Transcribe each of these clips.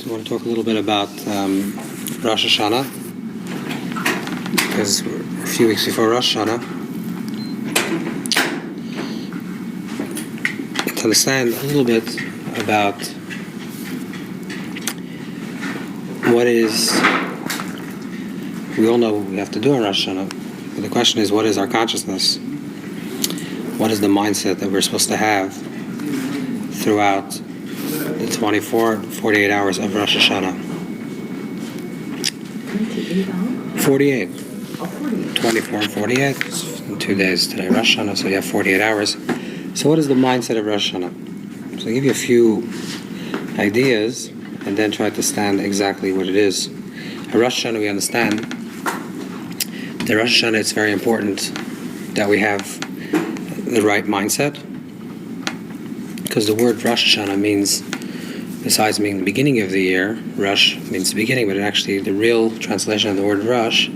So I want to talk a little bit about Rosh Hashanah, because we're a few weeks before Rosh Hashanah. To understand a little bit about what is, we all know what we have to do on Rosh Hashanah, but the question is, what is our consciousness? What is the mindset that we're supposed to have throughout the 48 hours of Rosh Hashanah? 48. 24 and 48. In 2 days today, Rosh Hashanah, so you have 48 hours. So what is the mindset of Rosh Hashanah? So I'll give you a few ideas and then try to understand exactly what it is. At Rosh Hashanah, we understand that Rosh Hashanah, it's very important that we have the right mindset, because the word Rosh Hashanah means, besides meaning the beginning of the year, Rosh means the beginning, but actually the real translation of the word Rosh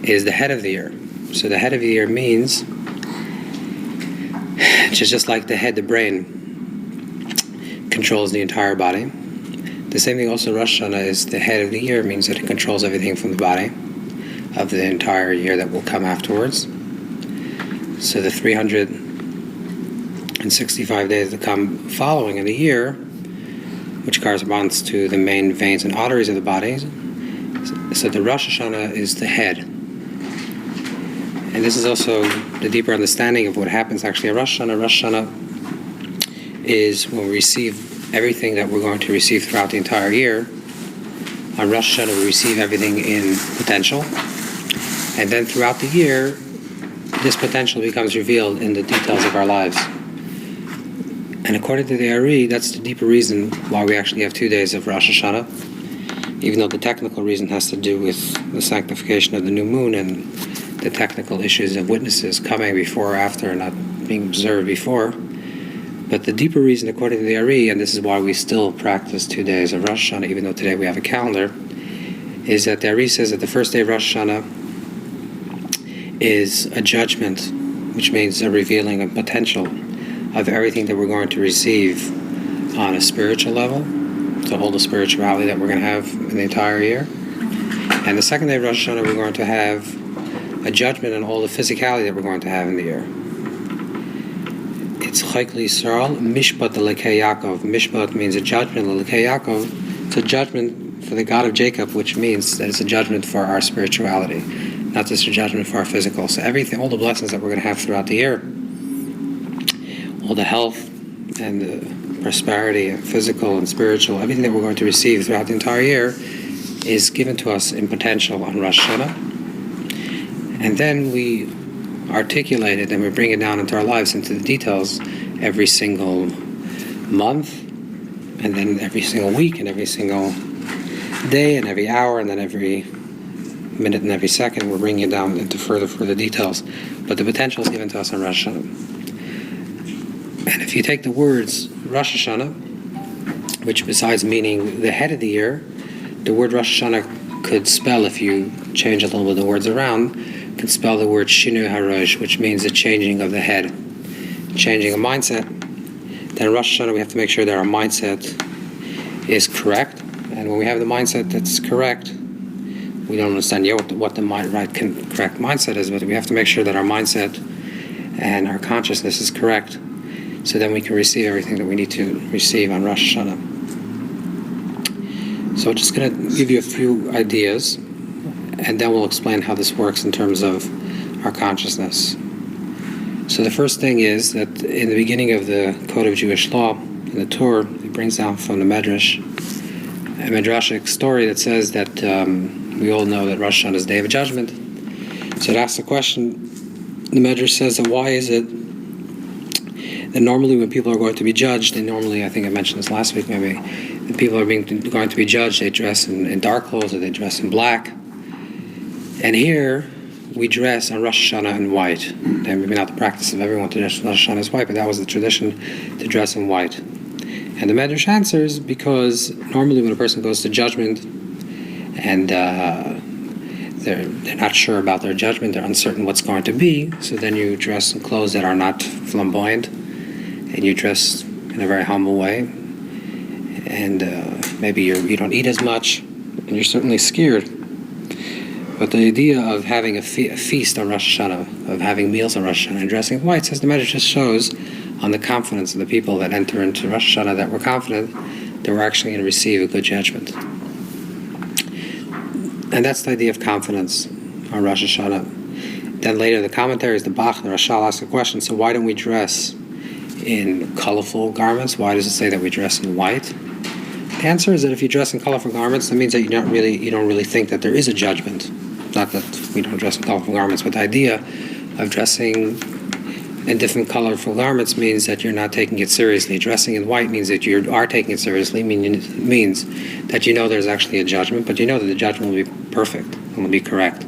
is the head of the year. So the head of the year means, just like the head, the brain controls the entire body. The same thing also, Rosh Hashanah is the head of the year, means that it controls everything from the body of the entire year that will come afterwards. So the 365 days that come following in the year, which corresponds to the main veins and arteries of the body. So the Rosh Hashanah is the head. And this is also the deeper understanding of what happens actually at Rosh Hashanah. Rosh Hashanah is when we receive everything that we're going to receive throughout the entire year. On Rosh Hashanah we receive everything in potential. And then throughout the year, this potential becomes revealed in the details of our lives. And according to the Ari, that's the deeper reason why we actually have 2 days of Rosh Hashanah, even though the technical reason has to do with the sanctification of the new moon and the technical issues of witnesses coming before or after and not being observed before. But the deeper reason, according to the Ari, and this is why we still practice 2 days of Rosh Hashanah, even though today we have a calendar, is that the Ari says that the first day of Rosh Hashanah is a judgment, which means a revealing of potential of everything that we're going to receive on a spiritual level, so all the spirituality that we're going to have in the entire year. And the second day of Rosh Hashanah, we're going to have a judgment on all the physicality that we're going to have in the year. It's Chayk Yisrael, Mishpat L'Lekei Yaakov. Mishpat means a judgment, L'Lekei Yaakov. It's a judgment for the God of Jacob, which means that it's a judgment for our spirituality, not just a judgment for our physical. So everything, all the blessings that we're going to have throughout the year, all the health and the prosperity, physical and spiritual, everything that we're going to receive throughout the entire year is given to us in potential on Rosh Hashanah. And then we articulate it and we bring it down into our lives, into the details, every single month, and then every single week, and every single day, and every hour, and then every minute and every second. We're bringing it down into further details. But the potential is given to us on Rosh Hashanah. And if you take the words Rosh Hashanah, which besides meaning the head of the year, the word Rosh Hashanah could spell, if you change a little bit the words around, could spell the word Shinu Harosh, which means the changing of the head, changing a mindset. Then Rosh Hashanah, we have to make sure that our mindset is correct. And when we have the mindset that's correct, we don't understand yet what the correct mindset is, but we have to make sure that our mindset and our consciousness is correct, so then we can receive everything that we need to receive on Rosh Hashanah. So I'm just going to give you a few ideas, and then we'll explain how this works in terms of our consciousness. So the first thing is that in the beginning of the Code of Jewish Law, in the Torah, it brings down from the Medrash, a Midrashic story that says that we all know that Rosh Hashanah is the Day of Judgment. So it asks the question, the Medrash says that why is it that normally when people are going to be judged, and normally, I think I mentioned this last week maybe, when people are going to be judged, they dress in dark clothes or they dress in black. And here, we dress on Rosh Hashanah in white. And maybe not the practice of everyone to dress on Rosh Hashanah as white, but that was the tradition to dress in white. And the Medrash answers because normally when a person goes to judgment and they're not sure about their judgment, they're uncertain what's going to be, so then you dress in clothes that are not flamboyant, and you dress in a very humble way, and maybe you don't eat as much, and you're certainly scared. But the idea of having a feast on Rosh Hashanah, of having meals on Rosh Hashanah, and dressing in white, says the Medrash, just shows on the confidence of the people that enter into Rosh Hashanah, that we're confident that we're actually going to receive a good judgment. And that's the idea of confidence on Rosh Hashanah. Then later, the commentaries, the Bach, the Rashal ask a question, so why don't we dress in colorful garments? Why does it say that we dress in white? The answer is that if you dress in colorful garments, that means that you don't really think that there is a judgment. Not that we don't dress in colorful garments, but the idea of dressing in different colorful garments means that you're not taking it seriously. Dressing in white means that you are taking it seriously, means that you know there's actually a judgment, but you know that the judgment will be perfect, and will be correct.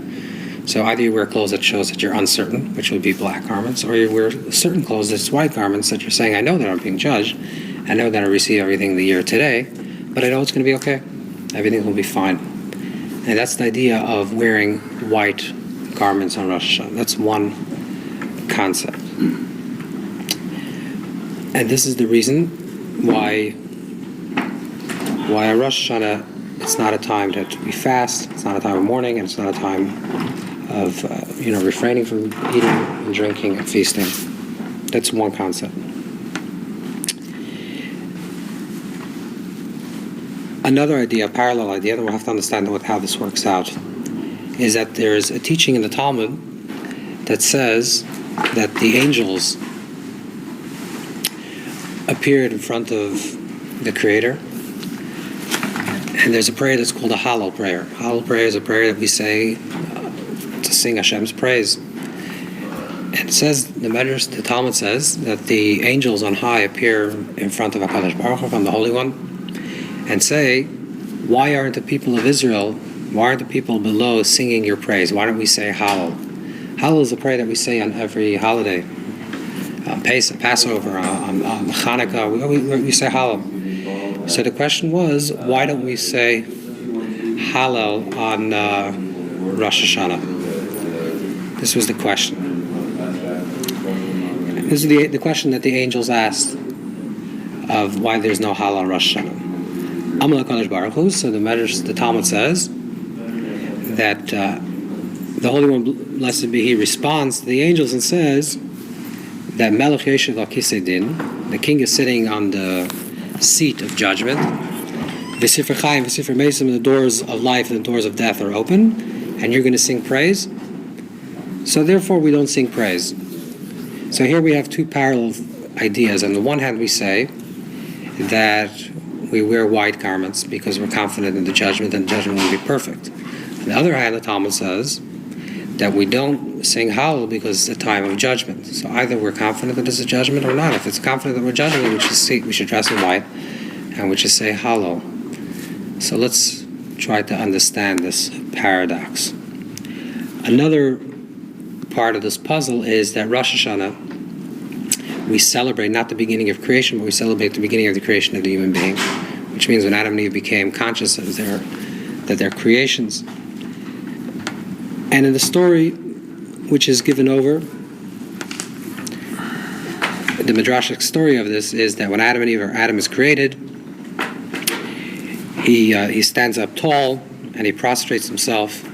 So either you wear clothes that shows that you're uncertain, which would be black garments, or you wear certain clothes that's white garments that you're saying, I know that I'm being judged, I know that I receive everything the year today, but I know it's going to be okay. Everything will be fine. And that's the idea of wearing white garments on Rosh Hashanah. That's one concept. And this is the reason why on Rosh Hashanah it's not a time to be fast, it's not a time of mourning, and it's not a time of refraining from eating and drinking and feasting. That's one concept. Another idea, a parallel idea that we'll have to understand how this works out, is that there's a teaching in the Talmud that says that the angels appeared in front of the Creator, and there's a prayer that's called a Hallel prayer. Hallel prayer is a prayer that we say to sing Hashem's praise. And it says, the Talmud says, that the angels on high appear in front of HaKadosh Baruch Hu, from the Holy One, and say, why aren't the people of Israel, why aren't the people below singing your praise? Why don't we say Hallel? Hallel is a prayer that we say on every holiday. On Passover, on Hanukkah, we say Hallel. So the question was, why don't we say Hallel on Rosh Hashanah? This was the question. This is the question that the angels asked of why there's no Hallel on Rosh Hashanah. Amal HaKadosh Baruch Hu, so the Talmud says that the Holy One, blessed be He, responds to the angels and says that Melech Yeshiv al Kisei Din, the king is sitting on the seat of judgment. V'sifra Chaim, V'sifra Mesim, the doors of life and the doors of death are open, and you're going to sing praise. So therefore we don't sing praise. So here we have two parallel ideas. On the one hand we say that we wear white garments because we're confident in the judgment, and the judgment will be perfect. On the other hand, the Talmud says that we don't sing Hallel because it's a time of judgment. So either we're confident that it's a judgment or not. If it's confident that we're judging, we should dress in white, and we should say Hallel. So let's try to understand this paradox. Another part of this puzzle is that Rosh Hashanah, we celebrate not the beginning of creation, but we celebrate the beginning of the creation of the human being, which means when Adam and Eve became conscious of that they're creations. And in the story, which is given over, the Midrashic story of this is that when Adam is created, he stands up tall and he prostrates himself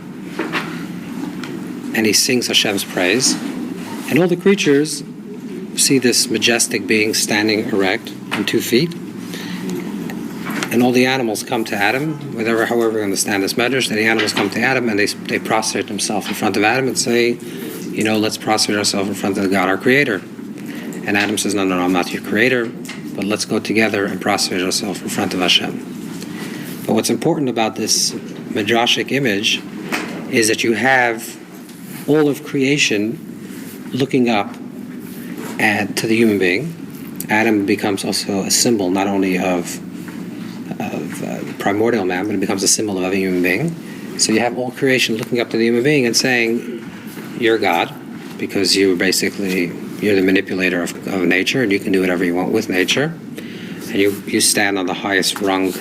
and he sings Hashem's praise, and all the creatures see this majestic being standing erect on 2 feet, and all the animals come to Adam, however we understand this medrash, that the animals come to Adam and they prostrate themselves in front of Adam and say, let's prostrate ourselves in front of God, our Creator. And Adam says, no, I'm not your Creator, but let's go together and prostrate ourselves in front of Hashem. But what's important about this midrashic image is that you have all of creation looking up to the human being. Adam becomes also a symbol not only of primordial man, but it becomes a symbol of every human being. So you have all creation looking up to the human being and saying, you're God, because you're the manipulator of nature, and you can do whatever you want with nature, and you stand on the highest rung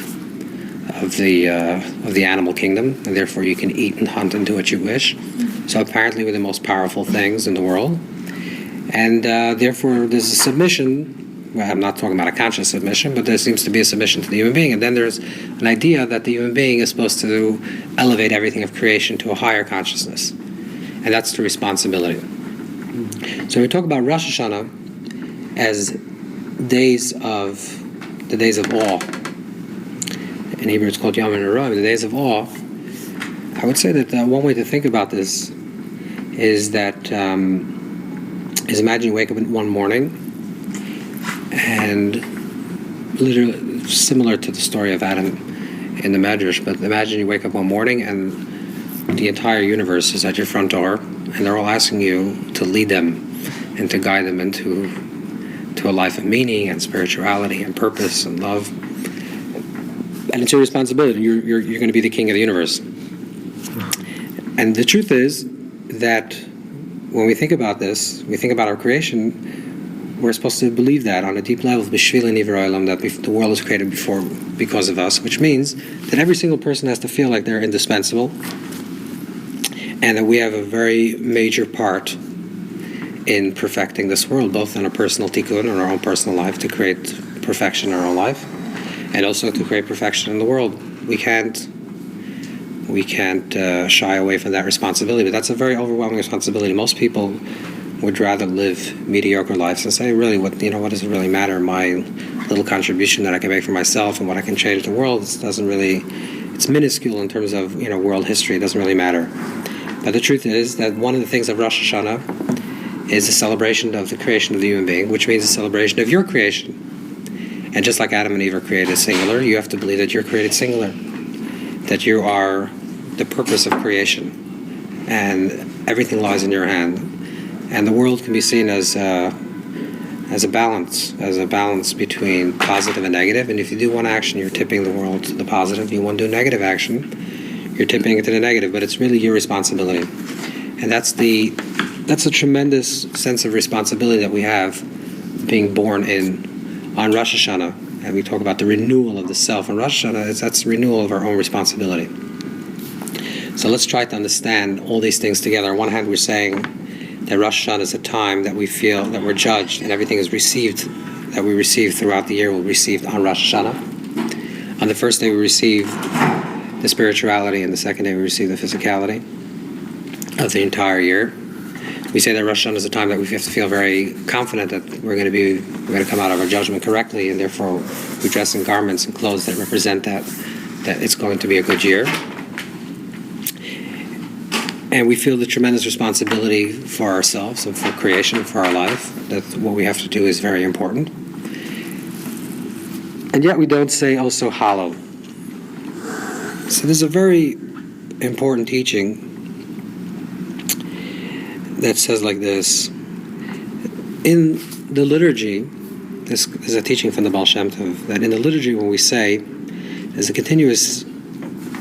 of the animal kingdom, and therefore you can eat and hunt and do what you wish. So apparently we're the most powerful things in the world, and therefore there's a submission Well, I'm not talking about a conscious submission, but there seems to be a submission to the human being. And then there's an idea that the human being is supposed to elevate everything of creation to a higher consciousness. And that's the responsibility. So we talk about Rosh Hashanah as the days of awe. In Hebrew it's called Yom HaNorah, the days of awe. I would say that one way to think about this is that imagine you wake up one morning and literally similar to the story of Adam in the Medrash, but imagine you wake up one morning and the entire universe is at your front door and they're all asking you to lead them and to guide them into a life of meaning and spirituality and purpose and love. And it's your responsibility. You're going to be the king of the universe. And the truth is that when we think about this, we think about our creation, we're supposed to believe that on a deep level, that the world was created because of us, which means that every single person has to feel like they're indispensable and that we have a very major part in perfecting this world, both on a personal tikkun in our own personal life to create perfection in our own life, and also to create perfection in the world. We can't shy away from that responsibility, but that's a very overwhelming responsibility. Most people would rather live mediocre lives and say, really, what does it really matter? My little contribution that I can make for myself and what I can change the world, it's minuscule in terms of world history. It doesn't really matter. But the truth is that one of the things of Rosh Hashanah is a celebration of the creation of the human being, which means a celebration of your creation. And just like Adam and Eve are created singular, you have to believe that you're created singular, that you are the purpose of creation, and everything lies in your hand. And the world can be seen as a balance between positive and negative. And if you do one action, you're tipping the world to the positive. If you want to do negative action, you're tipping it to the negative. But it's really your responsibility, and that's a tremendous sense of responsibility that we have being born on Rosh Hashanah. And we talk about the renewal of the self. And Rosh Hashanah, that's the renewal of our own responsibility. So let's try to understand all these things together. On one hand, we're saying that Rosh Hashanah is a time that we feel that we're judged and everything is received, that we receive throughout the year, we'll receive on Rosh Hashanah. On the first day, we receive the spirituality, and the second day, we receive the physicality of the entire year. We say that Rosh Hashanah is a time that we have to feel very confident that we're going to come out of our judgment correctly, and therefore we dress in garments and clothes that represent that it's going to be a good year. And we feel the tremendous responsibility for ourselves and for creation, for our life, that what we have to do is very important. And yet we don't say, oh, so hollow. So there's a very important teaching that says like this. In the liturgy, this is a teaching from the Baal Shem Tov, that in the liturgy when we say, there's a continuous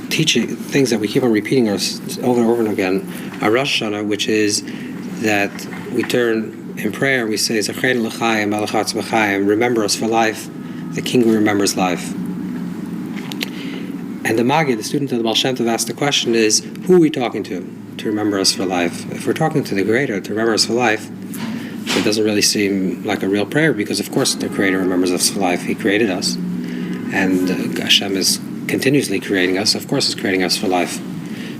teaching, things that we keep on repeating over and over again, our Rosh Hashanah, which is that we turn in prayer, we say, Zachein l'chaim, malachatz b'chaim, remember us for life, the King who remembers life. And the Maggid, the student of the Baal Shem Tov, asked the question is, who are we talking to remember us for life? If we're talking to the Creator to remember us for life, it doesn't really seem like a real prayer, because of course the Creator remembers us for life. He created us, and Hashem is continuously creating us. Of course, He's creating us for life.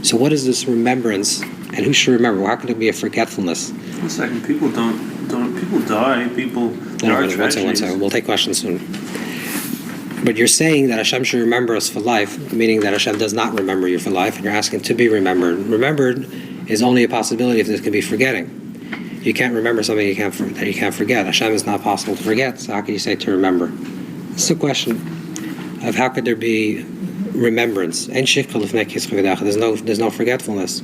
So, what is this remembrance, and who should remember? How could it be a forgetfulness? One second, people die. One second. We'll take questions soon. But you're saying that Hashem should remember us for life, meaning that Hashem does not remember you for life, and you're asking to be remembered. Remembered is only a possibility if there can be forgetting. You can't remember something that you can't forget. Hashem is not possible to forget, so how can you say to remember? It's a question of how could there be remembrance. There's no forgetfulness.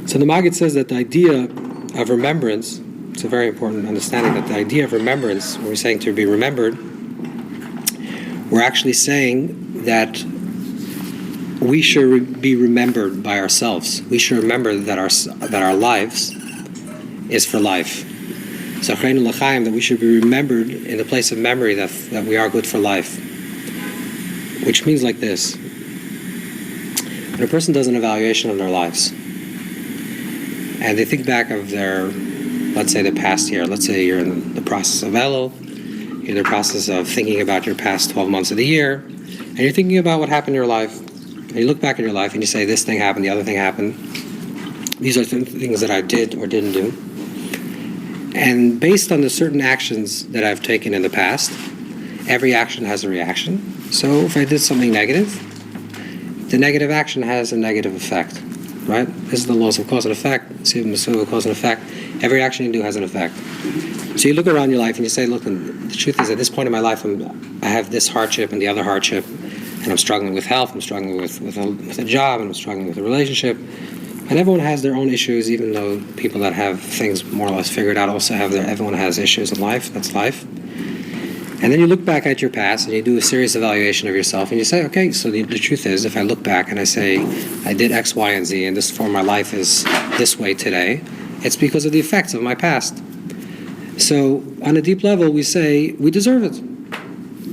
So the Maggid says that the idea of remembrance, it's a very important understanding that the idea of remembrance, when we're saying to be remembered, we're actually saying that we should be remembered by ourselves. We should remember that our lives is for life. So that we should be remembered in the place of memory that we are good for life. Which means like this. When a person does an evaluation of their lives, and they think back of let's say the past year, let's say you're in the process of Elul, You're in the process of thinking about your past 12 months of the year, and you're thinking about what happened in your life. And you look back at your life and you say, this thing happened, the other thing happened. These are things that I did or didn't do. And based on the certain actions that I've taken in the past, every action has a reaction. So if I did something negative, the negative action has a negative effect, right? This is the laws of cause and effect. Cause and effect. Every action you do has an effect. So you look around your life and you say, look, the truth is at this point in my life, I have this hardship and the other hardship, and I'm struggling with health, I'm struggling with a job, and I'm struggling with a relationship. And everyone has their own issues, even though people that have things more or less figured out also everyone has issues in life. That's life. And then you look back at your past and you do a serious evaluation of yourself and you say, okay, so the truth is, if I look back and I say, I did X, Y, and Z, and this form of my life is this way today, it's because of the effects of my past. So on a deep level, we say, we deserve it.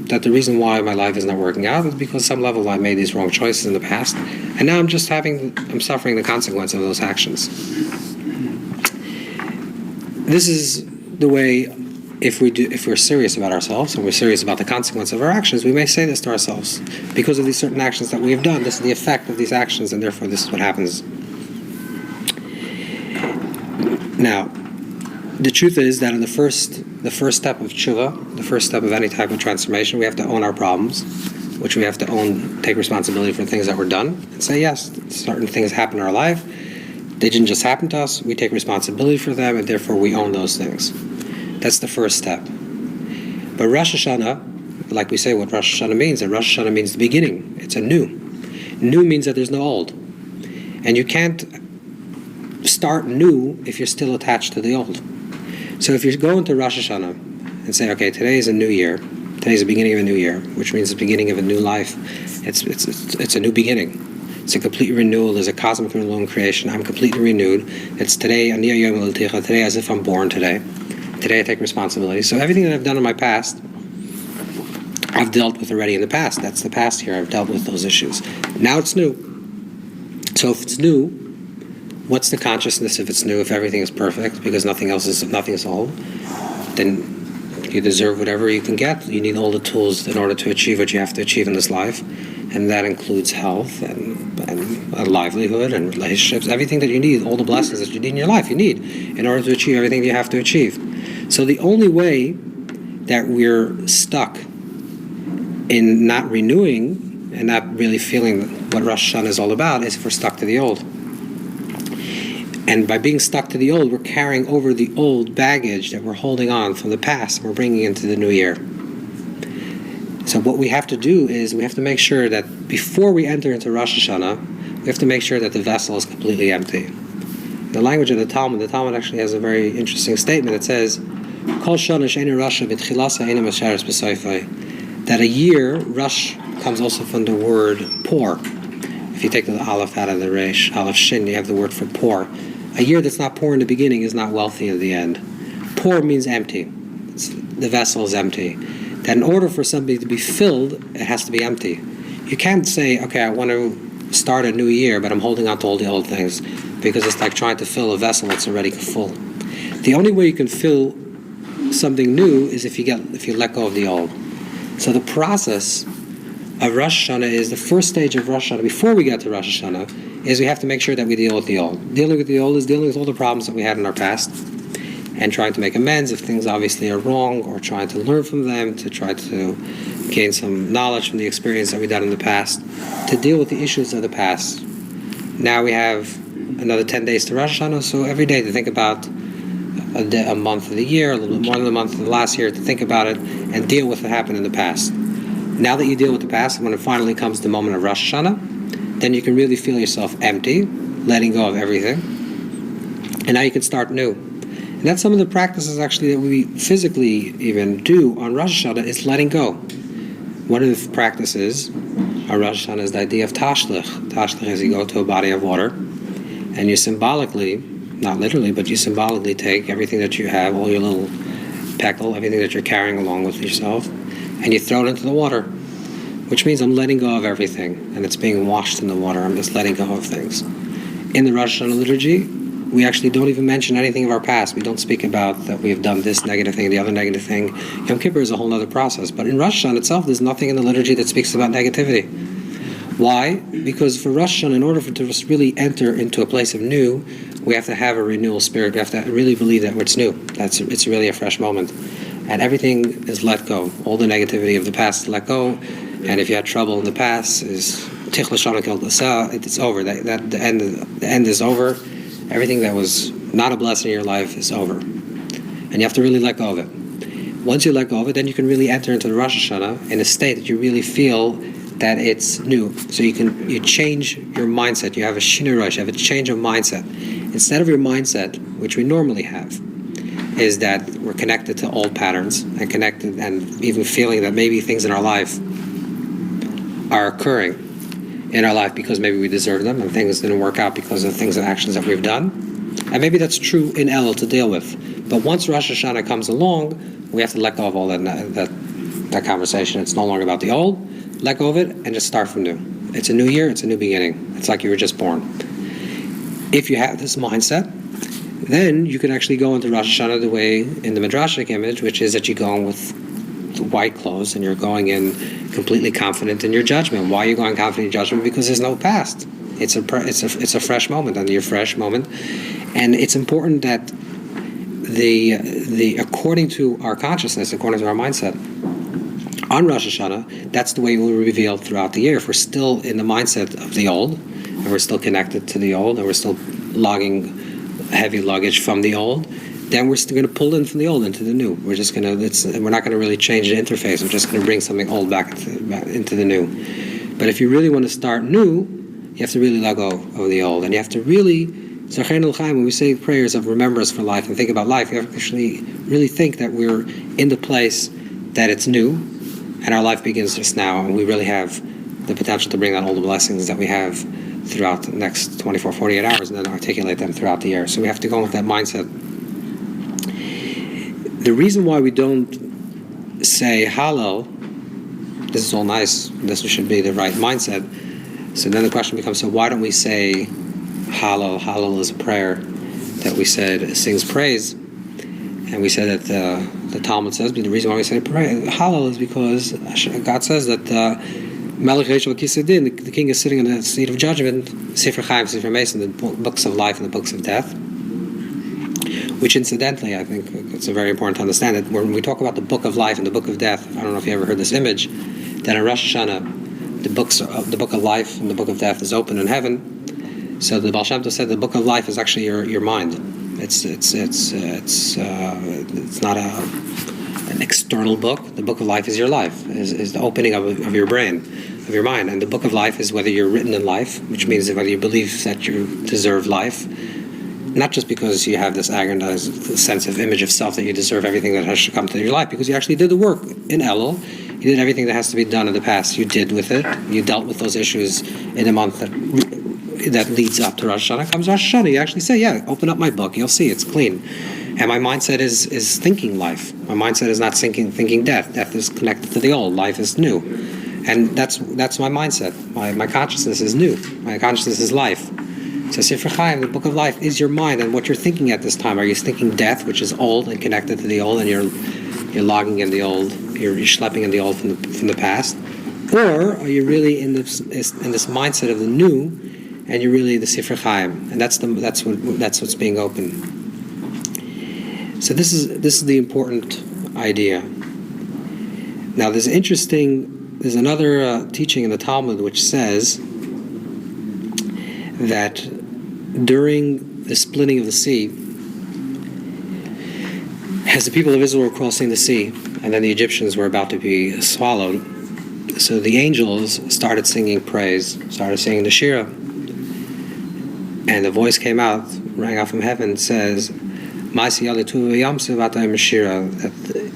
That the reason why my life is not working out is because some level I made these wrong choices in the past, and now I'm suffering the consequence of those actions. This is the way, if we're serious about ourselves and we're serious about the consequence of our actions, we may say this to ourselves. Because of these certain actions that we have done, this is the effect of these actions, and therefore this is what happens. Now, the truth is that in the first step of tshuva, the first step of any type of transformation, we have to own our problems, which we have to take responsibility for things that were done, and say, yes, certain things happen in our life. They didn't just happen to us. We take responsibility for them, and therefore we own those things. That's the first step. But Rosh Hashanah, like we say what Rosh Hashanah means, and Rosh Hashanah means the beginning. It's a new. New means that there's no old. And you can't start new if you're still attached to the old. So if you go into Rosh Hashanah and say, okay, today is a new year, today's the beginning of a new year, which means the beginning of a new life. It's a new beginning. It's a complete renewal. There's a cosmic renewal in creation. I'm completely renewed. It's today, today as if I'm born today. Today I take responsibility. So everything that I've done in my past, I've dealt with already in the past. That's the past here. I've dealt with those issues. Now it's new. So if it's new, what's the consciousness if it's new, if everything is perfect, because nothing is old? Then you deserve whatever you can get. You need all the tools in order to achieve what you have to achieve in this life. And that includes health and a livelihood and relationships, everything that you need, all the blessings that you need in your life, you need in order to achieve everything you have to achieve. So the only way that we're stuck in not renewing and not really feeling what Rosh Hashanah is all about is if we're stuck to the old. And by being stuck to the old, we're carrying over the old baggage that we're holding on from the past and we're bringing into the new year. So what we have to do is we have to make sure that before we enter into Rosh Hashanah, we have to make sure that the vessel is completely empty. In the language of the Talmud actually has a very interesting statement. It says, Kol shana she'einu rasha b'tchilasa einu masharis b'soifai. That a year, Rosh comes also from the word poor. If you take the Aleph out of the Resh, Aleph Shin, you have the word for poor. A year that's not poor in the beginning is not wealthy at the end. Poor means empty. The vessel is empty. That in order for something to be filled, it has to be empty. You can't say, okay, I want to start a new year, but I'm holding on to all the old things, because it's like trying to fill a vessel that's already full. The only way you can fill something new is if you let go of the old. So the process of Rosh Hashanah is the first stage of Rosh Hashanah. Before we get to Rosh Hashanah, is we have to make sure that we deal with the old. Dealing with the old is dealing with all the problems that we had in our past, and trying to make amends if things obviously are wrong, or trying to learn from them, to try to gain some knowledge from the experience that we've done in the past, to deal with the issues of the past. Now we have another 10 days to Rosh Hashanah, so every day to think about a month of the year, a little bit more than a month of the last year, to think about it and deal with what happened in the past. Now that you deal with the past, when it finally comes the moment of Rosh Hashanah, then you can really feel yourself empty, letting go of everything, and now you can start new. And that's some of the practices actually that we physically even do on Rosh Hashanah, is letting go. One of the practices on Rosh Hashanah is the idea of tashlich. Tashlich is you go to a body of water, and you symbolically, not literally, but you symbolically take everything that you have, all your little peckle, everything that you're carrying along with yourself, and you throw it into the water, which means I'm letting go of everything, and it's being washed in the water. I'm just letting go of things. In the Rosh Hashanah liturgy, we actually don't even mention anything of our past. We don't speak about that we have done this negative thing, the other negative thing. Yom Kippur is a whole other process. But in Rosh Hashanah itself, there's nothing in the liturgy that speaks about negativity. Why? Because for Rosh Hashanah, in order to really enter into a place of new, we have to have a renewal spirit. We have to really believe that it's new. It's really a fresh moment. And everything is let go. All the negativity of the past is let go. And if you had trouble in the past, it's over. The end is over. Everything that was not a blessing in your life is over. And you have to really let go of it. Once you let go of it, then you can really enter into the Rosh Hashanah in a state that you really feel that it's new. So you change your mindset. You have a shinui rosh, you have a change of mindset. Instead of your mindset, which we normally have, is that we're connected to old patterns and connected and even feeling that maybe things in our life are occurring in our life because maybe we deserve them and things didn't work out because of things and actions that we've done. And maybe that's true in Elul to deal with. But once Rosh Hashanah comes along, we have to let go of all that conversation. It's no longer about the old. Let go of it and just start from new. It's a new year, it's a new beginning. It's like you were just born. If you have this mindset, then you can actually go into Rosh Hashanah the way in the Midrashic image, which is that you go in with white clothes and you're going in completely confident in your judgment. Why are you going confident in your judgment? Because there's no past. It's a fresh moment, and your fresh moment. And it's important that the according to our consciousness, according to our mindset, on Rosh Hashanah, that's the way it will reveal throughout the year. If we're still in the mindset of the old, and we're still connected to the old, and we're still logging heavy luggage from the old, then we're still going to pull in from the old into the new. We're not going to really change the interface. We're just going to bring something old back into the new. But if you really want to start new, you have to really let go of the old, and you have to really, when we say prayers of remembrance for life and think about life, you have to actually really think that we're in the place that it's new, and our life begins just now, and we really have the potential to bring out all the blessings that we have throughout the next 24, 48 hours, and then articulate them throughout the year. So we have to go with that mindset. The reason why we don't say Hallel, this is all nice, this should be the right mindset. So then the question becomes, so why don't we say Hallel? Hallel is a prayer that we said sings praise. And we said that the Talmud says, but the reason why we say Hallel is because God says that Melech Rishon Kisedin, the king is sitting in the seat of judgment, Sefer Chaim, Sefer Mason, the books of life and the books of death. Which incidentally, I think it's very important to understand that when we talk about the book of life and the book of death, I don't know if you ever heard this image, that in Rosh Hashanah, the book of life and the book of death is open in heaven. So the Baal Shem Tov said the book of life is actually your mind. It's not an external book. The book of life is your life, is the opening of your brain, of your mind. And the book of life is whether you're written in life, which means that whether you believe that you deserve life, not just because you have this aggrandized sense of image of self that you deserve everything that has to come to your life, because you actually did the work in Elul. You did everything that has to be done in the past. You did with it. You dealt with those issues in a month that leads up to Rosh Hashanah. Comes Rosh Hashanah, you actually say, yeah, open up my book. You'll see it's clean. And my mindset is thinking life. My mindset is not thinking death. Death is connected to the old. Life is new. And that's my mindset. My consciousness is new. My consciousness is life. So Sefer Chaim, the book of life, is your mind and what you're thinking at this time. Are you thinking death, which is old and connected to the old, and you're logging in the old, you're schlepping in the old from the past? Or are you really in this mindset of the new, and you're really the Sefer Chaim? And that's what's being open. So this is the important idea. Now there's another teaching in the Talmud which says that during the splitting of the sea, as the people of Israel were crossing the sea, and then the Egyptians were about to be swallowed, so the angels started singing praise, started singing the Shira, and the voice rang out from heaven, says, that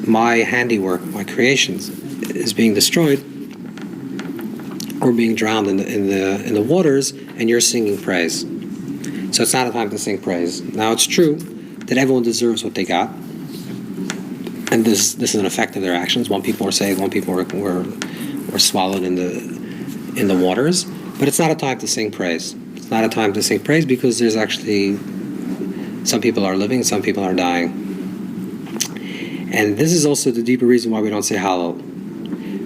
my handiwork, my creations, is being destroyed or being drowned in the waters, and you're singing praise. So it's not a time to sing praise. Now it's true that everyone deserves what they got, and this is an effect of their actions. One people were saved, one people were swallowed in the waters. But it's not a time to sing praise. It's not a time to sing praise because there's actually Some people are living, some people are dying. And this is also the deeper reason why we don't say Hallel.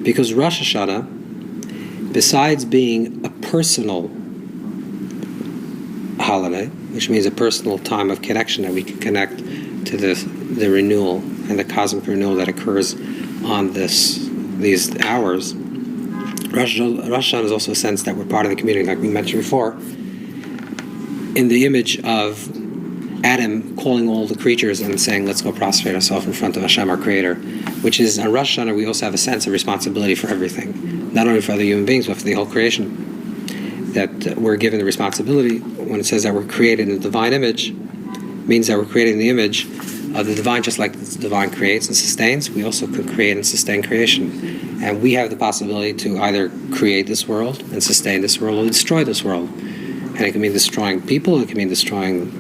Because Rosh Hashanah, besides being a personal holiday, which means a personal time of connection that we can connect to the renewal and the cosmic renewal that occurs on these hours, Rosh Hashanah is also a sense that we're part of the community, like we mentioned before, in the image of Adam calling all the creatures and saying, let's go prostrate ourselves in front of Hashem, our Creator, which is, on Rosh Hashanah, we also have a sense of responsibility for everything, not only for other human beings, but for the whole creation. That we're given the responsibility, when it says that we're created in the divine image, means that we're creating the image of the divine, just like the divine creates and sustains. We also could create and sustain creation. And we have the possibility to either create this world and sustain this world, or destroy this world. And it can mean destroying people, it can mean destroying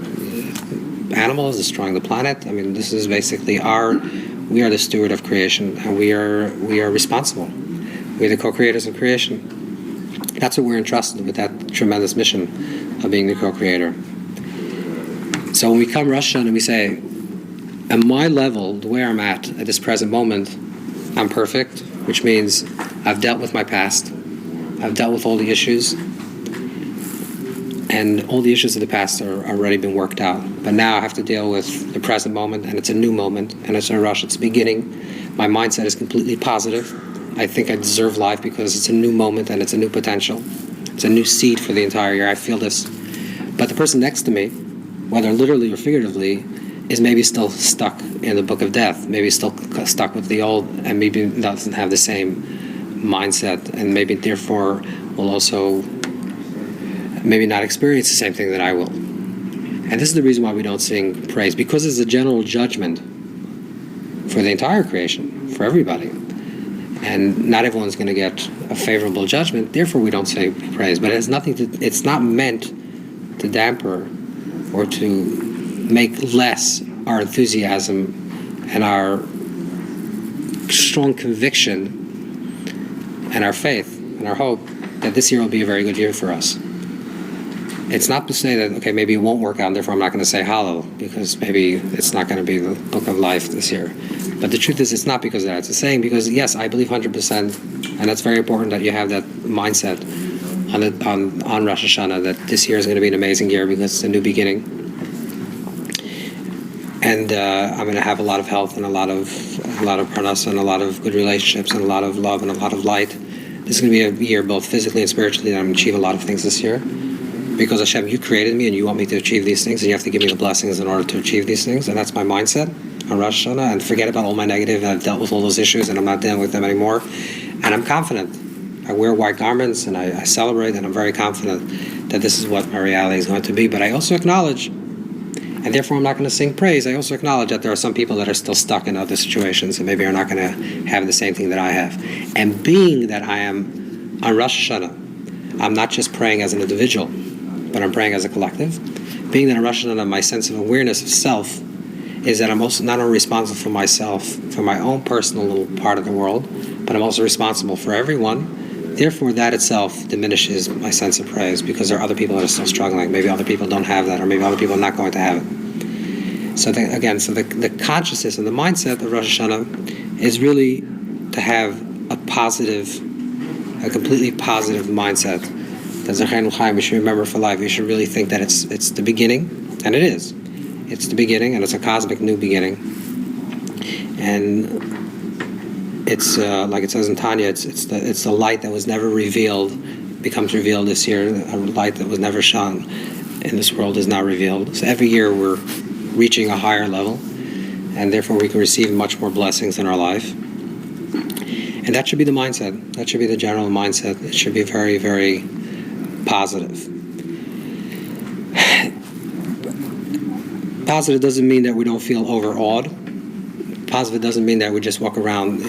animals, destroying the planet. I mean, this is basically we are the steward of creation, and we are responsible. We're the co-creators of creation. That's what we're entrusted with, that tremendous mission of being the co-creator. So when we come Rosh Hashanah and we say, at my level, the way I'm at this present moment, I'm perfect, which means I've dealt with my past, I've dealt with all the issues, and all the issues of the past are already been worked out. But now I have to deal with the present moment, and it's a new moment, and it's a rush, it's a beginning. My mindset is completely positive. I think I deserve life because it's a new moment and it's a new potential. It's a new seed for the entire year. I feel this. But the person next to me, whether literally or figuratively, is maybe still stuck in the book of death, maybe still stuck with the old, and maybe doesn't have the same mindset, and maybe therefore will also maybe not experience the same thing that I will. And this is the reason why we don't sing praise, because it's a general judgment for the entire creation, for everybody. And not everyone's going to get a favorable judgment, therefore we don't say praise. But it has nothing to, it's not meant to damper or to make less our enthusiasm and our strong conviction and our faith and our hope that this year will be a very good year for us. It's not to say that, okay, maybe it won't work out, and therefore I'm not going to say Hallel, because maybe it's not going to be the book of life this year. But the truth is, it's not because of that. It's a saying because, yes, I believe 100%, and that's very important that you have that mindset on Rosh Hashanah, that this year is going to be an amazing year because it's a new beginning. And I'm going to have a lot of health and a lot of parnasa and a lot of good relationships and a lot of love and a lot of light. This is going to be a year both physically and spiritually that I'm going to achieve a lot of things this year. Because Hashem, you created me and you want me to achieve these things, and you have to give me the blessings in order to achieve these things. And that's my mindset on Rosh Hashanah. And forget about all my negative, and I've dealt with all those issues and I'm not dealing with them anymore. And I'm confident. I wear white garments and I celebrate, and I'm very confident that this is what my reality is going to be. But I also acknowledge, and therefore I'm not going to sing praise, I also acknowledge that there are some people that are still stuck in other situations and maybe are not going to have the same thing that I have. And being that I am on Rosh Hashanah, I'm not just praying as an individual, but I'm praying as a collective. Being that in Rosh Hashanah, my sense of awareness of self is that I'm also not only responsible for myself, for my own personal little part of the world, but I'm also responsible for everyone. Therefore, that itself diminishes my sense of praise, because there are other people that are still struggling. Maybe other people don't have that, or maybe other people are not going to have it. So the consciousness and the mindset of Rosh Hashanah is really to have a completely positive mindset. We should remember for life. We should really think that it's the beginning, and it is. It's the beginning, and it's a cosmic new beginning. And it's like it says in Tanya, it's the light that was never revealed becomes revealed this year. A light that was never shone in this world is now revealed. So every year we're reaching a higher level, and therefore we can receive much more blessings in our life. And that should be the mindset. That should be the general mindset. It should be very, very positive. Positive doesn't mean that we don't feel overawed. Positive doesn't mean that we just walk around,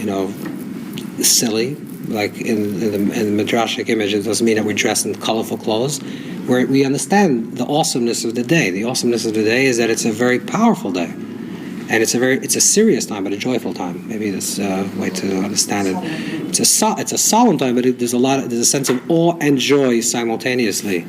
silly, like in the midrashic image. It doesn't mean that we're dressed in colorful clothes. Where we understand the awesomeness of the day. The awesomeness of the day is that it's a very powerful day, and it's a serious time, but a joyful time. Maybe that's a way to understand it. It's a solemn time, but there's a sense of awe and joy simultaneously.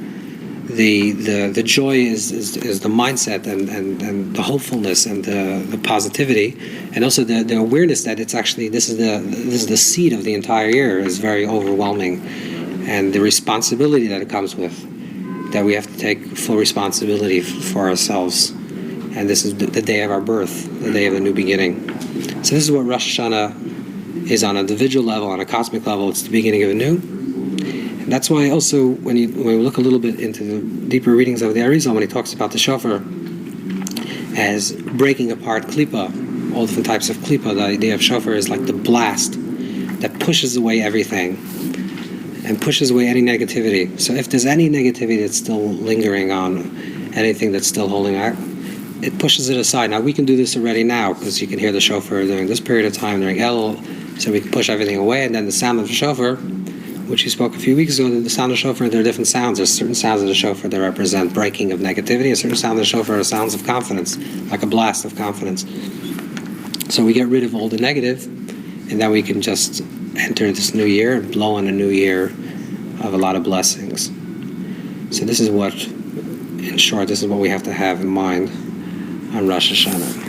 the joy is the mindset and the hopefulness and the positivity, and also the awareness that it's actually this is the seed of the entire year is very overwhelming, and the responsibility that it comes with, that we have to take full responsibility for ourselves, and this is the day of our birth, the day of the new beginning. So this is what Rosh Hashanah is on an individual level, on a cosmic level. It's the beginning of a new. And that's why also when we look a little bit into the deeper readings of the Arizal, when he talks about the shofar as breaking apart klipa, all different types of klipa, the idea of shofar is like the blast that pushes away everything and pushes away any negativity. So if there's any negativity that's still lingering on, anything that's still holding out, it pushes it aside. Now we can do this already now because you can hear the shofar during this period of time during Elul, so we can push everything away. And then the sound of the shofar, which we spoke a few weeks ago, the sound of the shofar, there are different sounds. There's certain sounds of the shofar that represent breaking of negativity, and certain sounds of the shofar are sounds of confidence, like a blast of confidence. So we get rid of all the negative, and then we can just enter this new year and blow on a new year of a lot of blessings. So this is what, in short, this is what we have to have in mind on Rosh Hashanah.